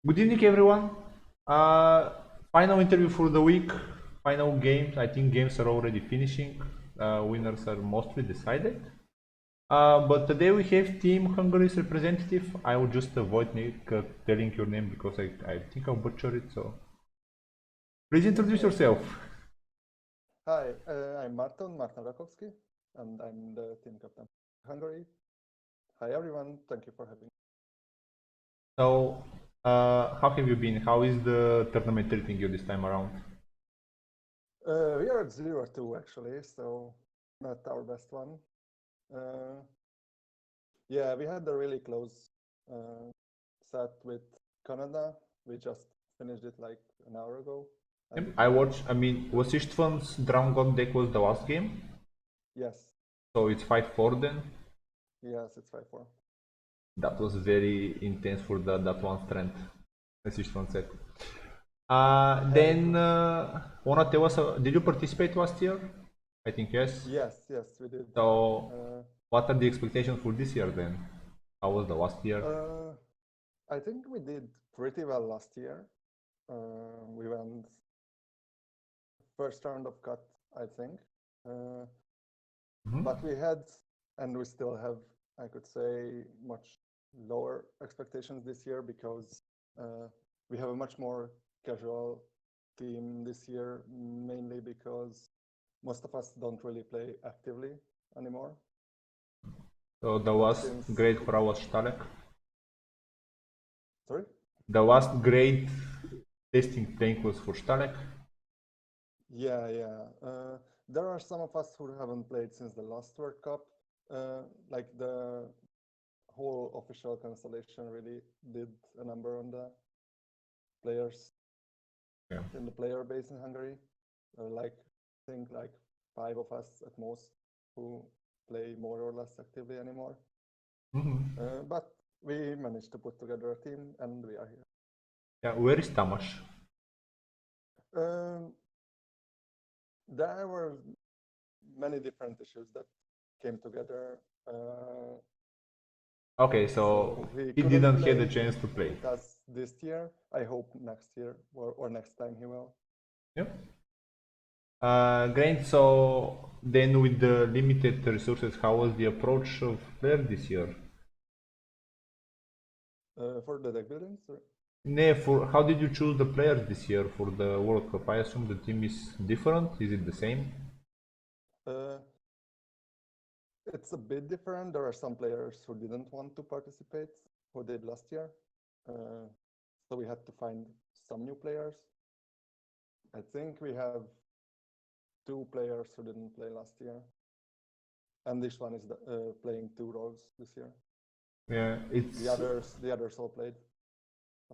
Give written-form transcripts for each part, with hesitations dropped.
Good evening, everyone. Uh, Final interview for the week. Final games. I think games are already finishing. Winners are mostly decided. But today we have Team Hungary's representative. I will just avoid telling your name because I think I'll butcher it. So please introduce yourself. Hi, I'm Martin Rakowski, and I'm the team captain of Hungary. Hi everyone, thank you for having me. So, how have you been? How is the tournament treating you this time around? We are at 0-2 actually, so not our best one. Uh, yeah, we had a really close set with Canada. We just finished it like an hour ago. And I watched. I mean, was Istvan's Dragon God deck was the last game, yes, so it's 5-4 then. yes, it's 5-4. That was very intense for that one strength, as Istvan said. Wanna tell us, did you participate last year? I think yes. Yes, we did. So, what are the expectations for this year then? How was the last year? I think we did pretty well last year. We went first round of cut, I think. But we had, and we still have, I could say, much lower expectations this year because we have a much more casual team this year, mainly because most of us don't really play actively anymore. So the last grade for us Stalek. Sorry? The last grade testing playing was for Stalek. Yeah. There are some of us who haven't played since the last World Cup. Like the whole official cancellation really did a number on the players in the player base in Hungary. I think like 5 of us at most who play more or less actively anymore. But we managed to put together a team and we are here. Yeah, where is Tamas? There were many different issues that came together. Okay, so he didn't have the chance to play. With us this year. I hope next year or next time he will. Yeah. Great. So then, with the limited resources, how was the approach of player this year? For the deck building, sorry. For how did you choose the players this year for the World Cup? I assume the team is different. Is it the same? It's a bit different. There are some players who didn't want to participate, who did last year. So we had to find some new players. I think we have 2 players who didn't play last year. And this one is playing 2 roles this year. Yeah, it's the others all played.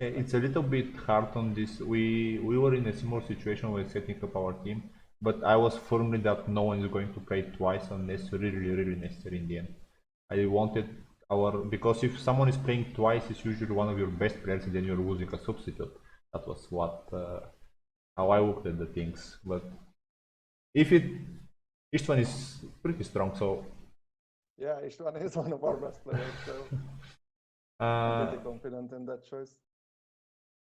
it's a little bit hard on this. We were in a similar situation when setting up our team, but I was firmly that no one is going to play twice unless really necessary in the end. I wanted because if someone is playing twice, it's usually one of your best players, and then you're losing a substitute. That was how I looked at the things. But if each one is pretty strong, so yeah, Istvan is one of our best players, so I'm pretty confident in that choice.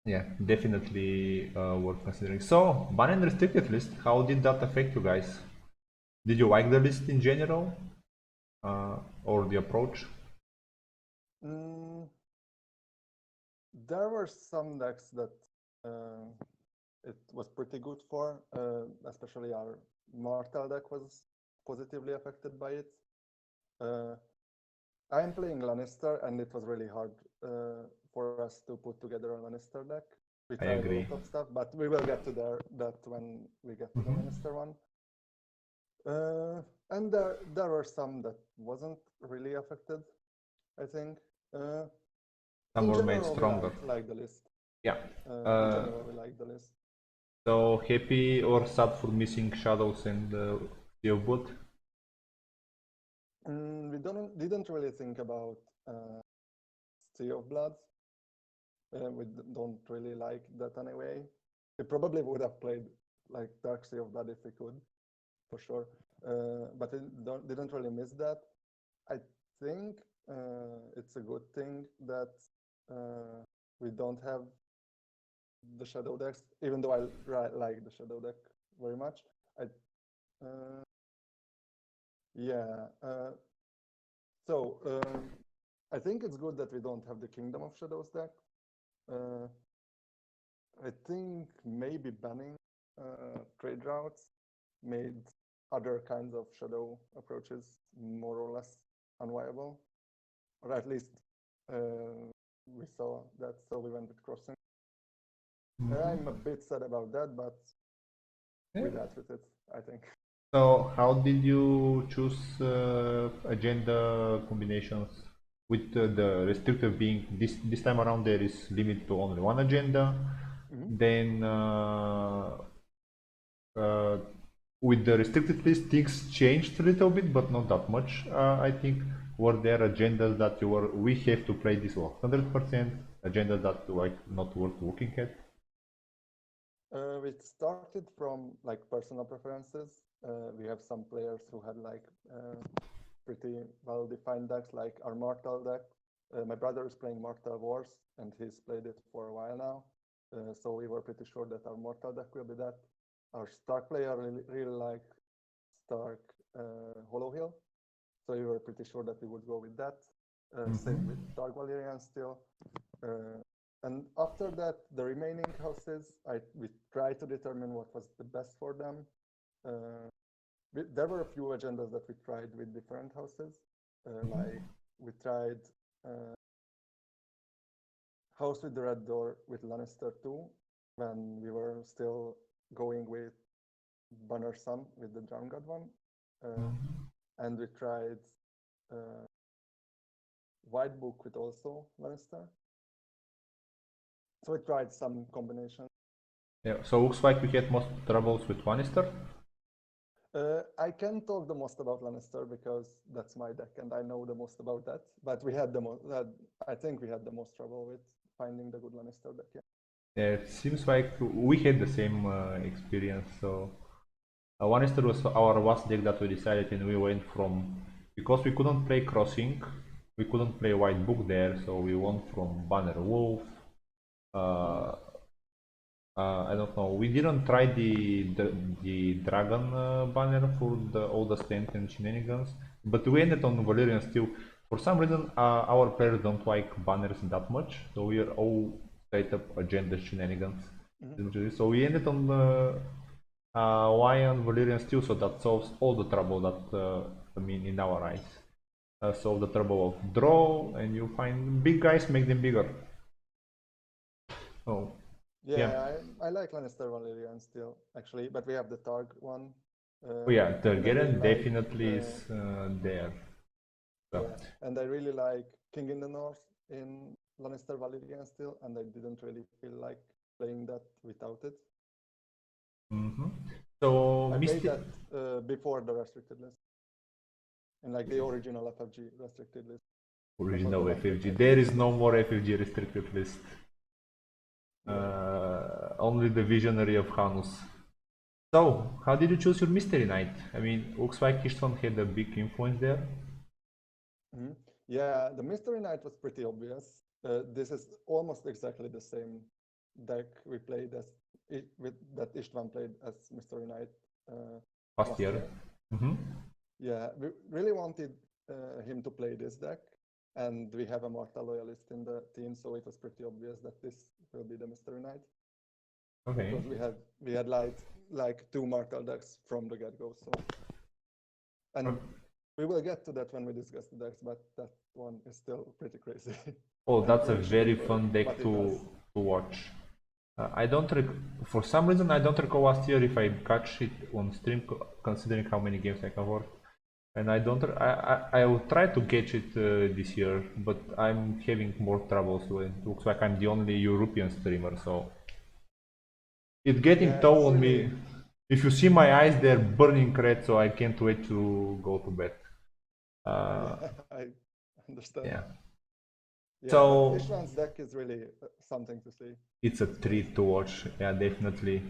Yeah, definitely worth considering. So, ban and restricted list, how did that affect you guys? Did you like the list in general, or the approach? There were some decks that it was pretty good for, especially our Mortal deck was positively affected by it. I'm playing Lannister, and it was really hard for us to put together a Lannister deck. We tried a lot of stuff, but we will get to that when we get to the Lannister one. And there were some that wasn't really affected, I think. Some were made stronger. We like the list. Yeah. In general, we like the list. So happy or sad for missing Shadows and Sea of Blood? We didn't really think about Sea of Blood. We don't really like that anyway. We probably would have played like Dark Sea of Blood if we could, for sure. But we didn't really miss that. I think it's a good thing that we don't have the shadow decks, even though I like the shadow deck very much. Uh, yeah. So I think it's good that we don't have the Kingdom of Shadows deck. Uh, I think maybe banning trade routes made other kinds of shadow approaches more or less unviable, or at least we saw that, so we went with crossing. I'm a bit sad about that, but we dealt with it, I think. So how did you choose agenda combinations with the restrictive being this time around there is limit to only one agenda, then uh, with the restricted list things changed a little bit but not that much. I think were there agendas that you were we have to play this 100% agendas that like not worth looking at? We started from like personal preferences. We have some players who had like pretty well-defined decks, like our Mortal deck. My brother is playing Mortal Wars, and he's played it for a while now. So we were pretty sure that our Mortal deck will be that. Our Stark player really liked Stark Hollow Hill, so we were pretty sure that we would go with that. Same with Dark Valyrian still. And after that, the remaining houses, we tried to determine what was the best for them. There were a few agendas that we tried with different houses. Like we tried House with the Red Door with Lannister 2 when we were still going with Banner Sun with the Drown God one. And we tried White Book with also Lannister. So we tried some combinations. Yeah, so looks like we had most troubles with Lannister. I can talk the most about Lannister because that's my deck and I know the most about that. But we had the most. I think we had the most trouble with finding the good Lannister deck. Yeah, it seems like we had the same experience. So Lannister was our last deck that we decided, and we went from because we couldn't play Crossing, we couldn't play White Book there, so we went from Banner Wolf. I don't know. We didn't try the dragon banner for all the strength and shenanigans, but we ended on Valerian Steel. For some reason, our players don't like banners that much, so we are all straight up agenda shenanigans. So we ended on Lion Valerian Steel, so that solves all the trouble that I mean in our eyes. Solve the trouble of draw, and you find big guys, make them bigger. Oh. Yeah, I like Lannister Valyrian still, actually, but we have the Targ one. Oh yeah, Targaryen really definitely is there. So. Yeah, and I really like King in the North in Lannister Valyrian still, and I didn't really feel like playing that without it. So I played that before the restricted list, in like the original FFG restricted list. Original FFG. There is no more FFG restricted list. Only the visionary of Hanus. So, how did you choose your Mystery Knight? I mean, looks like Istvan had a big influence there. Yeah, the Mystery Knight was pretty obvious. This is almost exactly the same deck we played as that Istvan played as Mystery Knight last year. Yeah, we really wanted him to play this deck, and we have a Mortal Loyalist in the team, so it was pretty obvious that this will be the Mystery Knight. Okay. Because we had like two Mortal decks from the get-go, so. And we will get to that when we discuss the decks, but that one is still pretty crazy. Oh, that's a very fun deck to watch. I don't for some reason I don't recall last year if I catch it on stream, considering how many games I covered, and I don't. I will try to catch it this year, but I'm having more troubles. It looks like I'm the only European streamer, so it's getting toll on me. If you see my eyes, they're burning red, so I can't wait to go to bed. I understand. Yeah. Yeah, so but Ishvan's deck is really something to see. It's a treat to watch. Yeah, definitely.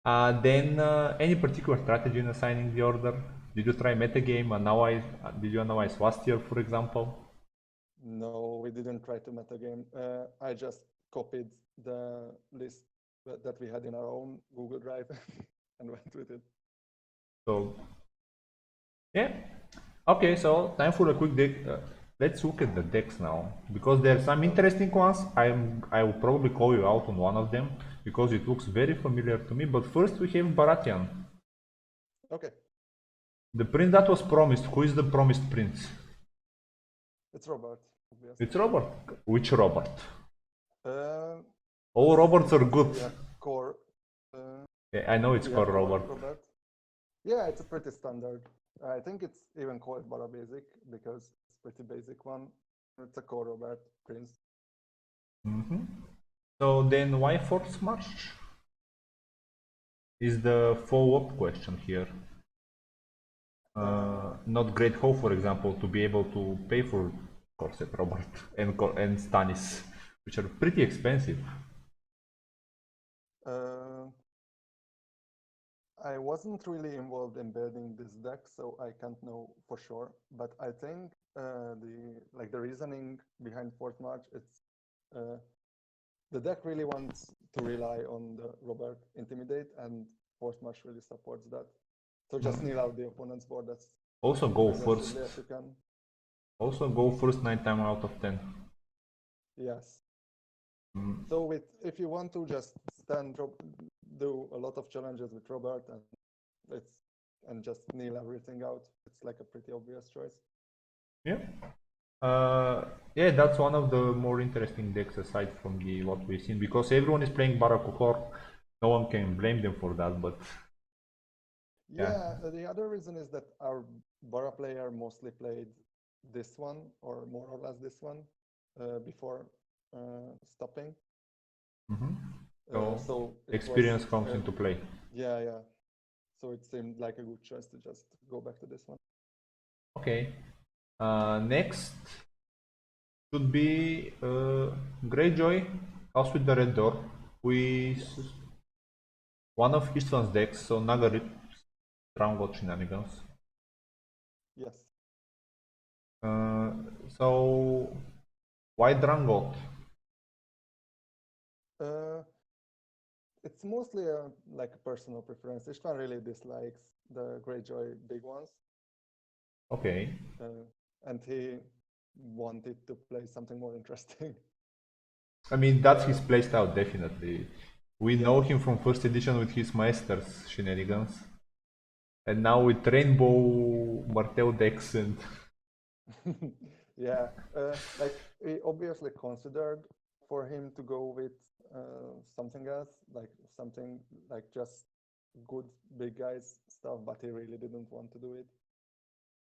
Then any particular strategy in assigning the order? Did you try metagame? Did you analyze last year, for example? No, we didn't try to metagame. I just copied the list that we had in our own Google Drive and went with it. So yeah, okay. So time for a quick deck. Let's look at the decks now because there are some interesting ones. I will probably call you out on one of them because it looks very familiar to me. But first we have Baratheon, Okay, the prince that was promised. Who is the promised prince? it's Robert, obviously. It's Robert. Which Robert? Uh, All Roberts are good. yeah, core. Uh, Yeah, I know it's yeah, called core Robert. Yeah, it's a pretty standard. I think it's even called Bara Basic because it's a pretty basic one. It's a core Robert Prince. So then why force march? Is the follow-up question here. Not Great Hope, for example, to be able to pay for Corset Robert and Stanis, which are pretty expensive. I wasn't really involved in building this deck, so I can't know for sure. But I think the reasoning behind Fort March, it's the deck really wants to rely on the Robert Intimidate, and Fort March really supports that. So just kneel out the opponent's board. That's Also go first. aggressively as you can. Also go first 9 times out of 10. Yes. So if you want to just do a lot of challenges with Robert and just kneel everything out, it's like a pretty obvious choice. Yeah. Yeah, that's one of the more interesting decks aside from the what we've seen because everyone is playing Barakukor. No one can blame them for that, but yeah. The other reason is that our Bara player mostly played this one or more or less this one before stopping. So experience comes into play. Yeah. So it seemed like a good choice to just go back to this one. Okay. Next should be Greyjoy, House with the Red Door, with one of Istvan's decks, so Nagarit, Drowned Shenanigans. Yes. So why Drangot? It's mostly like a personal preference. Istvan really dislikes the Greyjoy big ones. Okay. And he wanted to play something more interesting. I mean, that's his playstyle, definitely. We know him from first edition with his Maesters Shenanigans. And now with Rainbow Martel decks and... Yeah, we obviously considered for him to go with something else, like something like just good big guys stuff, but he really didn't want to do it.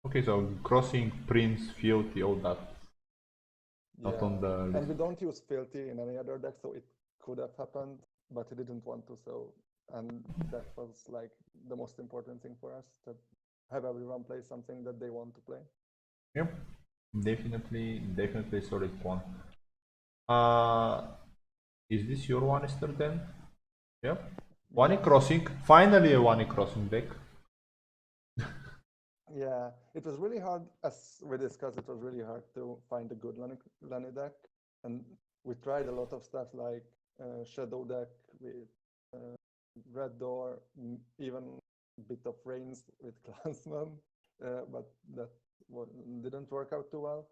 Okay, so Crossing, Prince, Fealty, all that. Not Yeah, on the list. and we don't use Fealty in any other deck, so it could have happened, but he didn't want to, so, and that was like the most important thing for us, to have everyone play something that they want to play. Yep, definitely solid one. Is this your one, Esther, then? Yep. One Crossing, finally a one Crossing deck. Yeah, it was really hard, as we discussed, it was really hard to find a good Lani deck. And we tried a lot of stuff like Shadow deck with Red Door, even a bit of Reigns with Clansman, but that didn't work out too well.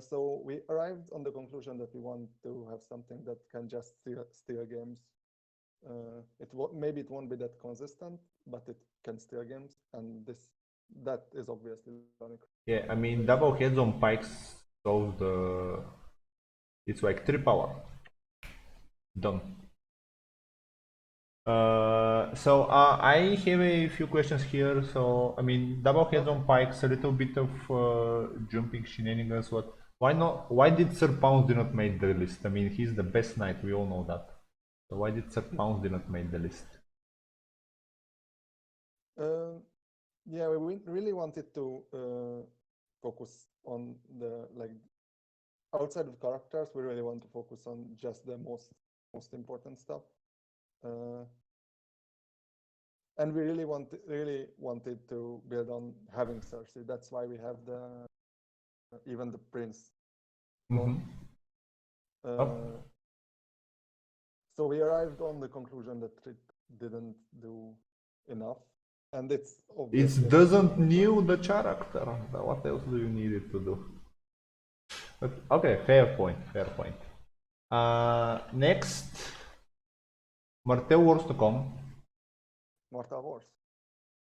So we arrived on the conclusion that we want to have something that can just steal games. Maybe it won't be that consistent, but it can steal games, and that is obviously Yeah, I mean, double heads on pikes solves the... It's like 3 power. Done. So I have a few questions here. So I mean, double heads on pikes, a little bit of jumping shenanigans. What? Why not? Why did Sir Pounce did not make the list? I mean, he's the best knight. We all know that. So why did Sir Pounce did not make the list? Yeah, we really wanted to focus on the outside of characters. We really want to focus on just the most important stuff. And we really wanted to build on having Cersei. That's why we have even the prince. So So we arrived on the conclusion that it didn't do enough, and it's obviously It a bit doesn't cynical. knew the character. What else do you need it to do? But, okay, fair point, fair point. Next, Martel Wars to come. Mortal Wars.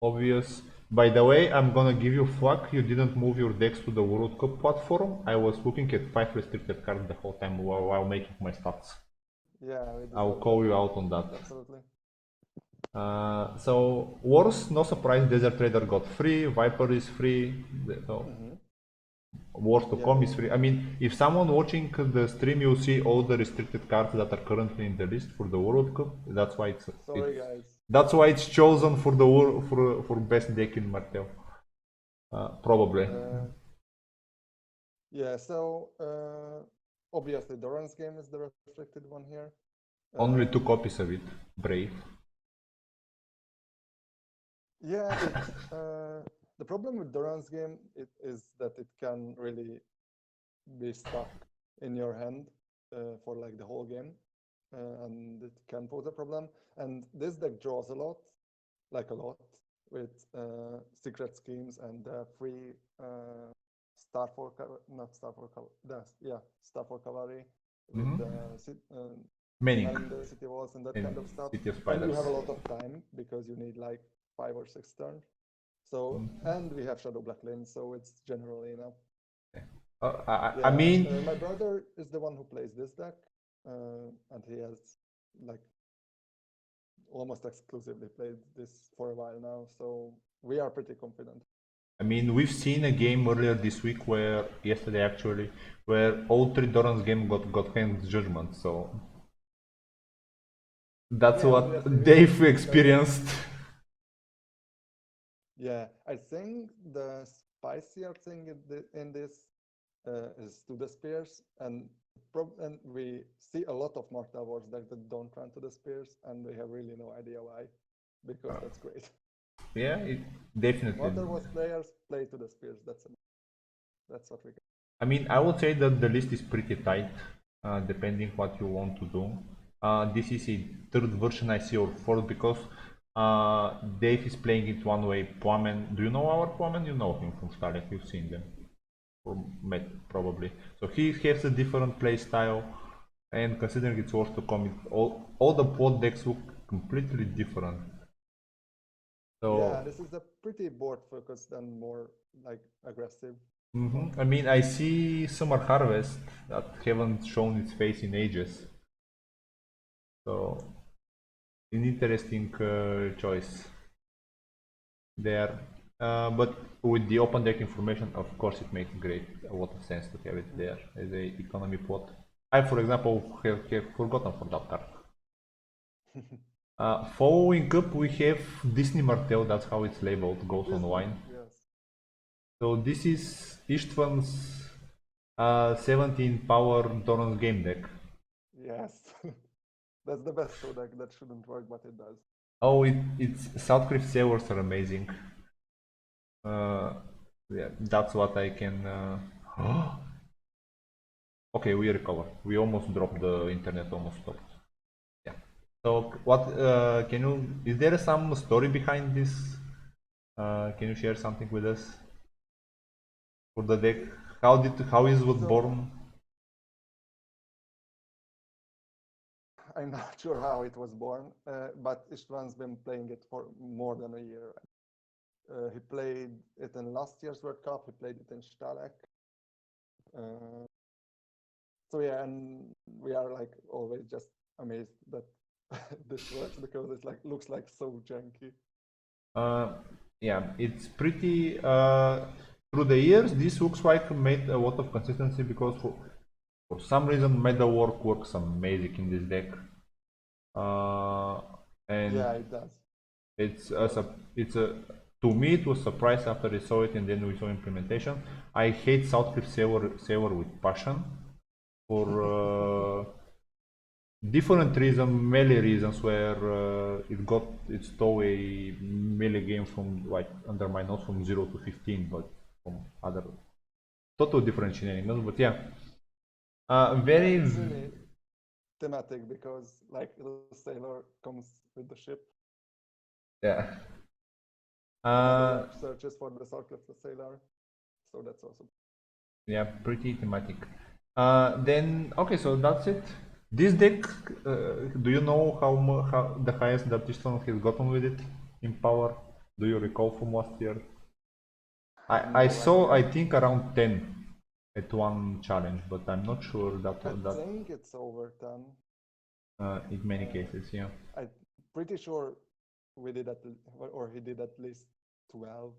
Obvious. By the way, I'm gonna give you flack. You didn't move your decks to the World Cup platform. I was looking at 5 restricted cards the whole time while making my stats. Yeah, we I'll deserve call better. you out on that. Absolutely. So Wars, no surprise, Desert Trader got free, Viper is free, so Mm-hmm. Wars to Yeah, come is free. I mean, if someone watching the stream, you'll see all the restricted cards that are currently in the list for the World Cup. That's why sorry guys. that's why it's chosen for the for best deck in Martel. Probably. Yeah, so obviously Doran's game is the restricted one here. Only 2 copies of it. Brave. Yeah, the problem with Doran's game is that it can really be stuck in your hand for like the whole game, and it can pose a problem. And this deck draws a lot, like a lot, with secret schemes and free not Starfall, yeah, Starfall Cavalry with Manning. manning the city walls and that And kind of stuff. City of And you Spiders. have a lot of time because you need like 5 or 6 turns. So, and we have Shadow Black Lane, so it's generally enough. I Yeah, mean, my brother is the one who plays this deck, and he has like almost exclusively played this for a while now, so we are pretty confident. we've seen a game earlier this week yesterday actually, where all 3 Doran's game got Hand's Judgment, so that's Yeah, what obviously we they've like, experienced. yeah, I think the spicier thing in this is to the spears, and we see a lot of Mortal Wars decks that don't run to the spears, and we have really no idea why, because that's great. Yeah, definitely. Mortal Wars players play to the spears. That's what we get. I would say that the list is pretty tight, depending what you want to do. This is a third version I see, or fourth, because Dave is playing it one way. Plomen, do you know our Plomen? You know him from Starlight, you've seen them. Or met, probably. So he has a different play style, and considering it's worth to commit, all the pod decks look completely different. So, Yeah, this is a pretty board focused and more like aggressive. I see Summer Harvest that haven't shown its face in ages. So, an interesting choice there. But with the open deck information, of course, it makes a lot of sense to have it there as a economy pot. I, for example, have forgotten for that card. Following up, we have Disney Martel. That's how it's labeled. Goes on Disney, wine. yes. So this is Istvan's 17 power Doran's game deck. Yes. That's the best show deck that shouldn't work, but it does. Oh, it's Southcliff Sailors are amazing. Yeah, that's what I can. Okay, we recovered. We almost dropped the internet, almost stopped. Yeah. So what can you? Is there some story behind this? Can you share something with us for the deck? How is it So born? I'm not sure how it was born, but Istvan's been playing it for more than a year. He played it in last year's World Cup. He played it in Stalek. So yeah, and we are like always just amazed that this works because it like looks like so janky. Yeah, it's pretty. Through the years, this looks like made a lot of consistency because for some reason, Metalwork works amazing in this deck. And Yeah, it does. it's a to me it was a surprise after I saw it and then we saw implementation. I hate Southcliff Sailor with passion for different reasons, melee reasons, where it got its stole a melee game from like under my nose from 0 to 15, but from other total different shenanigans. But yeah, Yeah, very it's really thematic because like the sailor comes with the ship, Yeah. and everyone Uh, searches for the soul of the sailor. So that's awesome. yeah, pretty thematic. Then okay, so that's it. This deck, do you know how the highest that Tristan has gotten with it in power? Do you recall from last year? I No saw I idea. think around 10 at one challenge, but I'm not sure I that think it's over 10. in many Uh, cases, yeah. I'm pretty sure we did or he did at least 12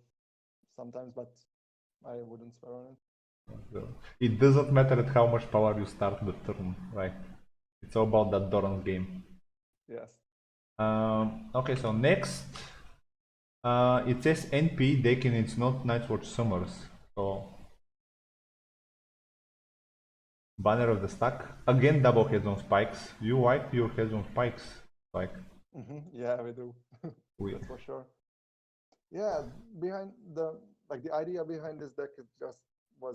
sometimes, but I wouldn't swear on it. So it doesn't matter at how much power you start the turn, right? It's all about that Doran's game. Yes. Okay, so next, it says NP deck and it's not Nightwatch Summers. So banner of the stack again, double heads on spikes. You wipe your heads on spikes, like Yeah, we do. we. That's for sure. Yeah, behind the like the idea behind this deck is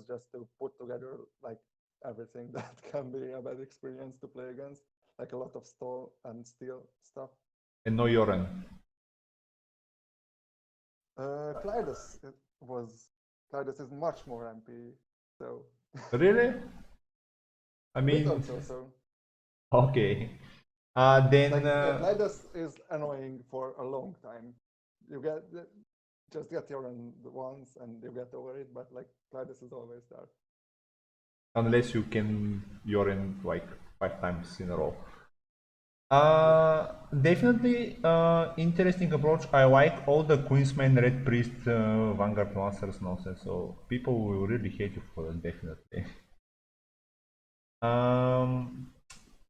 just to put together like everything that can be a bad experience to play against, like a lot of stall and steal stuff. And no Yoren. Clydes it was Clydes is much more MP, so Really? I we mean, thought so. okay. Then Like Clydes is annoying for a long time. You get just get your run once and you get over it, but like Clydes is always there. unless you can Yoren like 5 times in a row. Yeah. Definitely interesting approach. I like all the Queensman Red Priest Vanguard Lancers nonsense. So people will really hate you for that, definitely. Um,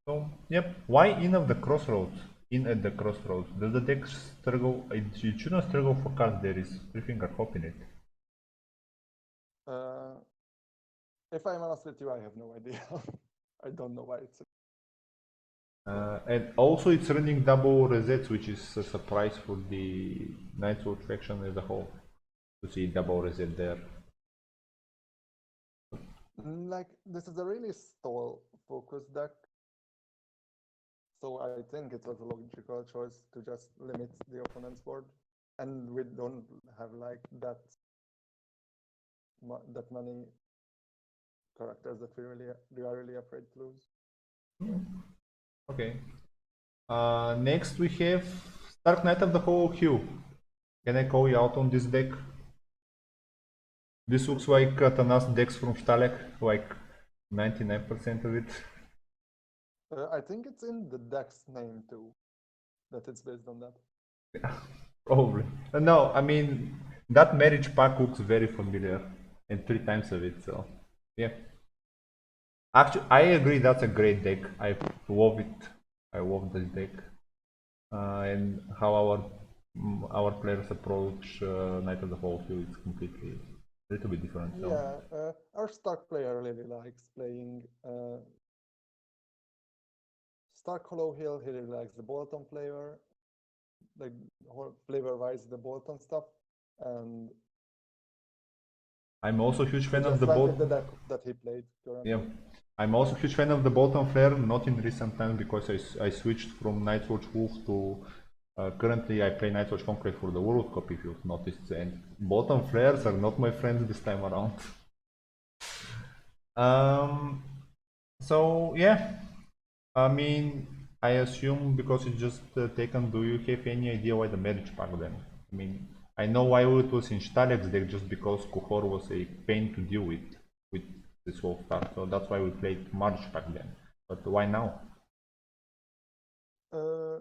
so yep. Why in of the crossroads? In at the crossroads. Does the deck struggle? It shouldn't struggle for cards. There is three finger hop in it. Uh, if I'm honest with you, I have no idea. I don't know why it's. And also it's running double resets, which is a surprise for the Nightwatch faction as a whole. To see double reset there. Like this is a really stall focused deck, so I think it was a logical choice to just limit the opponent's board, and we don't have like that many characters that we are really afraid to lose. Okay. Next we have Stark Knight of the Hollow Q. Can I call you out on this deck? This looks like Tanas decks from Stalek, like 99% of it. I think it's in the deck's name too, that it's based on that. Probably. No, I mean, that marriage pack looks very familiar. And 3 times of it, so yeah. Actually, I agree that's a great deck. I love it. I love this deck. And how our players approach Knight of the Hollow Q is completely a little bit different. So. Yeah, our Stark player really likes playing Stark Hollow Hill. He really likes the Bolton flavor, like flavor-wise the Bolton stuff, and I'm also a huge we fan of just the went bolt. with the deck that he played Yeah, currently. I'm also a huge fan of the Bolton Flare, not in recent times because I switched from Nightwatch Wolf to currently I play Nightwatch Conclave for the World Cup if you've noticed, and Bolton Flares are not my friends this time around. um, so yeah, I mean, I assume because it's just taken, do you have any idea why the marriage pack then? I mean, I know why it was in Stalek's deck just because Kuhor was a pain to deal with this whole stuff. So that's why we played March back then. But why now? Uh,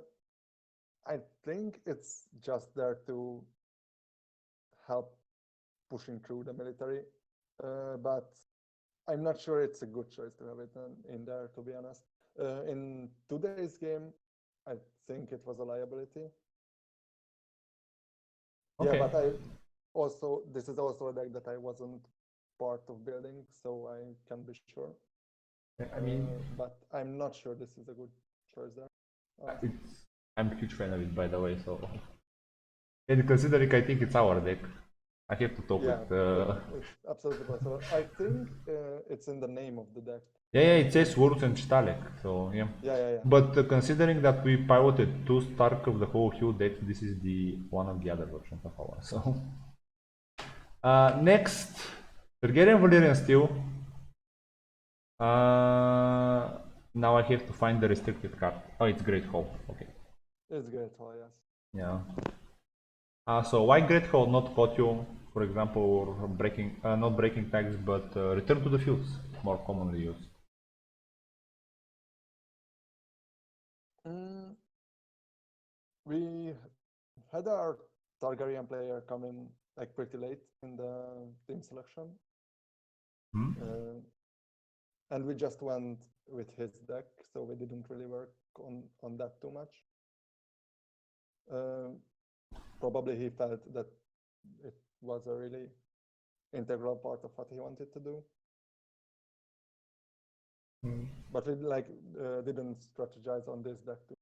I think it's just there to help pushing through the military, but I'm not sure it's a good choice to have it in there, to be honest. In today's game, I think it was a liability. Yeah, Okay. but this is also a deck that I wasn't part of building, so I can be sure. I mean, But I'm not sure this is a good choice there, honestly. I'm a huge fan of it by the way. So, and considering I think it's our deck. I have to talk Yeah, with. it's absolutely possible. I think it's in the name of the deck. Yeah, it says Wurz and Stalek, so yeah. Yeah. But considering that we piloted two Stark of the whole Hue decks, this is the one of the other versions of ours. So next, Targaryen Valyrian Steel. Now I have to find the restricted card. Oh, it's Great Hall. Okay. It's great. Oh, yes. Yeah. So why Great Hall not Kotyo, for example, or breaking, not breaking tags, but return to the fields, more commonly used. Mm, we had our Targaryen player come in like pretty late in the team selection, Hmm? and we just went with his deck, so we didn't really work on that too much. Probably he felt that it was a really integral part of what he wanted to do. But we like didn't strategize on this deck too.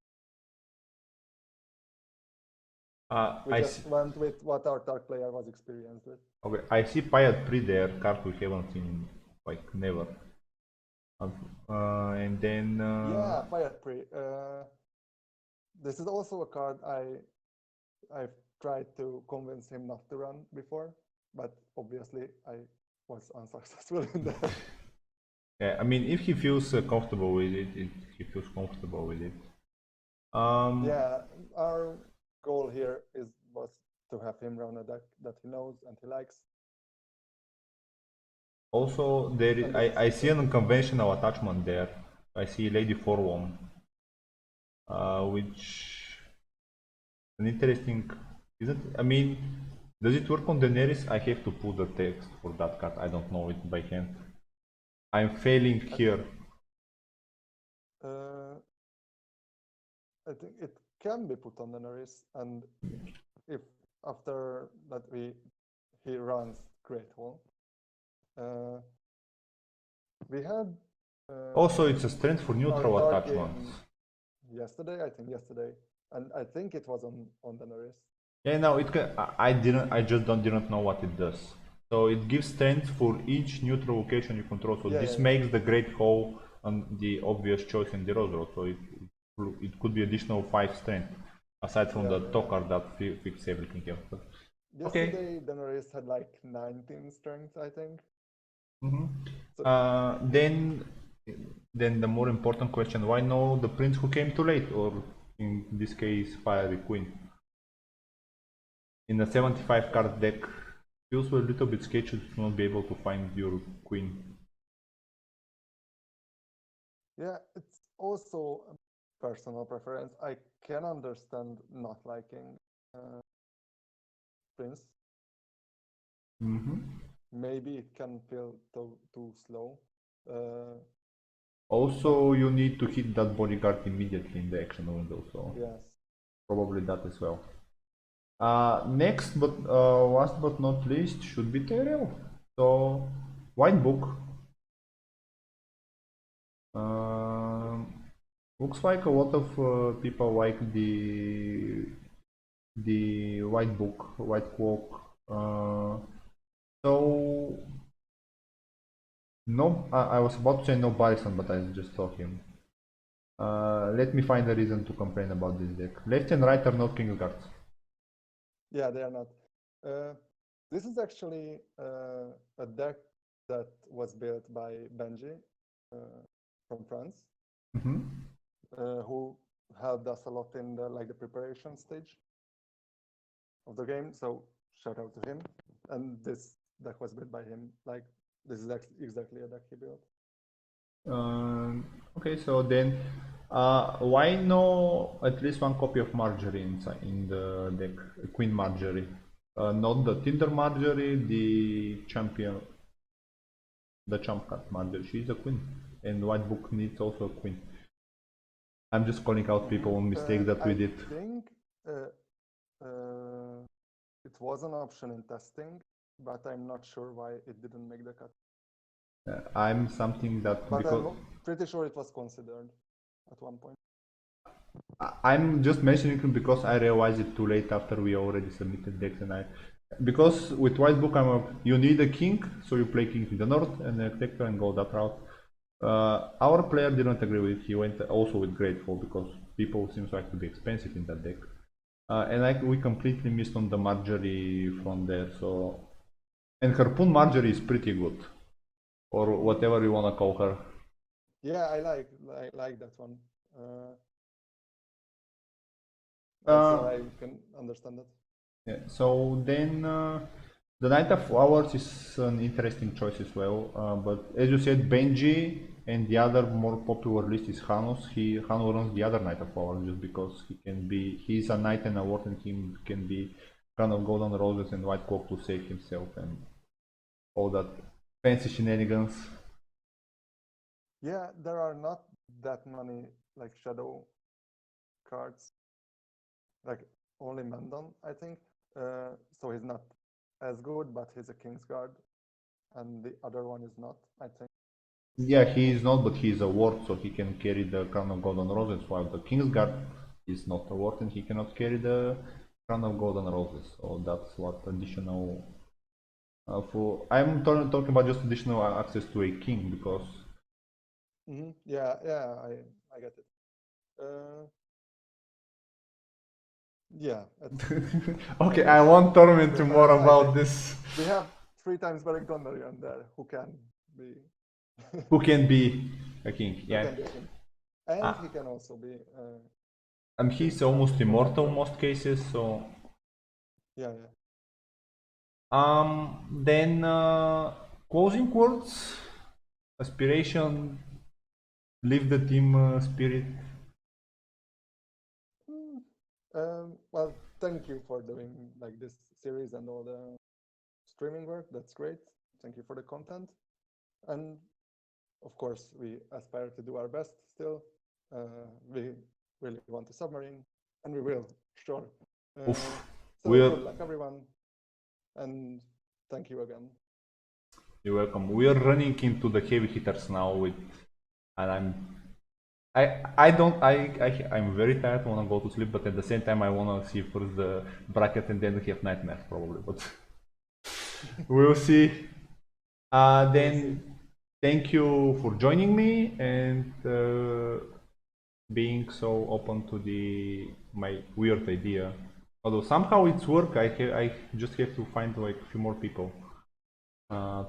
We I just see. went with what our Tark player was experienced with. Okay, I see Payat Pre there, card we haven't seen like never. And then Yeah, Pirate Pre. This is also a card I've tried to convince him not to run before, but obviously I was unsuccessful in that. yeah, I mean, if he feels comfortable with it, he feels comfortable with it. Yeah, our goal here was to have him run a deck that he knows and he likes. Also, And this I is see an unconventional attachment there. I see Lady Forlorn, which an interesting, isn't? I mean, does it work on Daenerys? I have to put the text for that card. I don't know it by hand. I'm failing here. Uh, I think it can be put on the Norris, and if after that he runs Great Wall, we had Also, it's a strength for our neutral Tark attachments. game yesterday, I think yesterday, and I think it was on the Norris. Yeah, no, it can, I just didn't know what it does. So it gives strength for each neutral location you control. So this Yeah. makes the Great Hall the obvious choice in the Rose. So it could be additional 5 strength aside from the Yeah. Tokar that fix everything else. But, okay. Yesterday, the Norris had like 19 strength, I think. So, Then the more important question: why no the prince who came too late, or in this case, Fiery Queen? In a 75 card deck, feels a little bit sketchy to not be able to find your queen. yeah, it's also a personal preference. I can understand not liking Prince. Maybe it can feel too slow. Also, you need to hit that bodyguard immediately in the action window, so Yes. probably that as well. Next, but last but not least, should be Tyrell. So, White Book. Looks like a lot of people like the White Book, White Cloak. So no, I was about to say no Bison, but I just saw him. Let me find a reason to complain about this deck. Left and right are not King of Cards. Yeah, they are not. This is actually a deck that was built by Benji from France, who helped us a lot in the preparation stage of the game. So shout out to him. And this deck was built by him. Like this is exactly a deck he built. Okay, so then why no at least one copy of Marjorie in the deck? Queen Marjorie. Not the Tinder Marjorie, the champion, the champ card Marjorie. She's a queen. And White Book needs also a queen. I'm just calling out people on mistakes that we did. I think it was an option in testing, but I'm not sure why it didn't make the cut. I'm something that But because I'm pretty sure it was considered at one point. I'm just mentioning it because I realized it too late after we already submitted decks, and Because with white book, you need a king, so you play king to the north and a protector and go that route. Our player didn't agree with it. He went also with grateful because people seems like to be expensive in that deck. And like we completely missed on the Marjorie from there. So, and Harpoon Marjorie is pretty good, or whatever you wanna call her. Yeah, I like that one. So Uh, I can understand it. Yeah, so then the Knight of Flowers is an interesting choice as well. But as you said, Benji and the other more popular list is Hanus. Hanu runs the other Knight of Flowers just because he's a knight and a ward and he can be kind of golden roses and white cloak to save himself and all that fancy shenanigans. Yeah, there are not that many like shadow cards, like only Mendon, I think. So he's not as good, but he's a Kingsguard, and the other one is not, I think. Yeah, he is not, but he is a ward, so he can carry the Crown of Golden Roses, while the Kingsguard is not a ward and he cannot carry the Crown of Golden Roses. So that's what additional. I'm talking about just additional access to a king because. Yeah, yeah, I get it. Yeah, Okay, I it's want Torment to more different. I about think this. we have 3 times Beric Dondarrion there who can be Who can be a king? who Yeah. can be a king, and he Ah, can also be and he's Kingsguard almost for immortal in control. most cases, so. Yeah, yeah. Then closing words, aspiration, leave the team spirit. Mm. Well, thank you for doing like this series and all the streaming work. That's great. Thank you for the content. And of course, we aspire to do our best still. We really want a submarine, and we will, sure. Oof. So We're good luck, everyone, and thank you again. You're welcome. We are running into the heavy hitters now and I don't I'm very tired. I wanna go to sleep, but at the same time I wanna see first the bracket and then have nightmares probably. But we'll see. We'll see. Then thank you for joining me and being so open to the my weird idea. Although somehow it's work, I just have to find like a few more people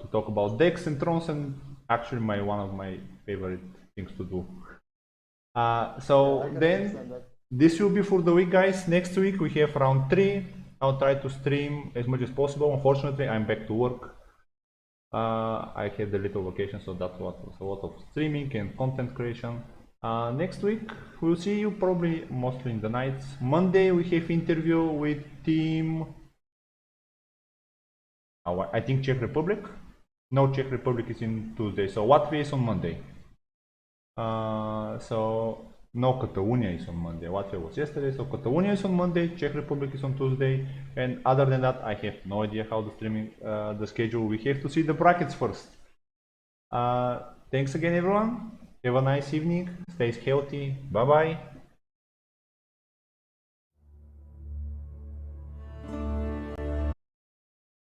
to talk about decks and thrones, and actually one of my favorite things to do. Yeah, I So can understand then that. this will be for the week, guys. Next week we have round 3. I'll try to stream as much as possible. Unfortunately, I'm back to work. I had a little vacation, so that was a lot of streaming and content creation. Next week we'll see you probably mostly in the nights. Monday we have interview with team. I think Czech Republic. No, Czech Republic is in Tuesday. So Latvia is on Monday. So no, Catalonia is on Monday. Latvia was yesterday. So Catalonia is on Monday. Czech Republic is on Tuesday. And other than that, I have no idea how the streaming, the schedule. We have to see the brackets first. Thanks again, everyone. Have a nice evening. Stay healthy. Bye bye.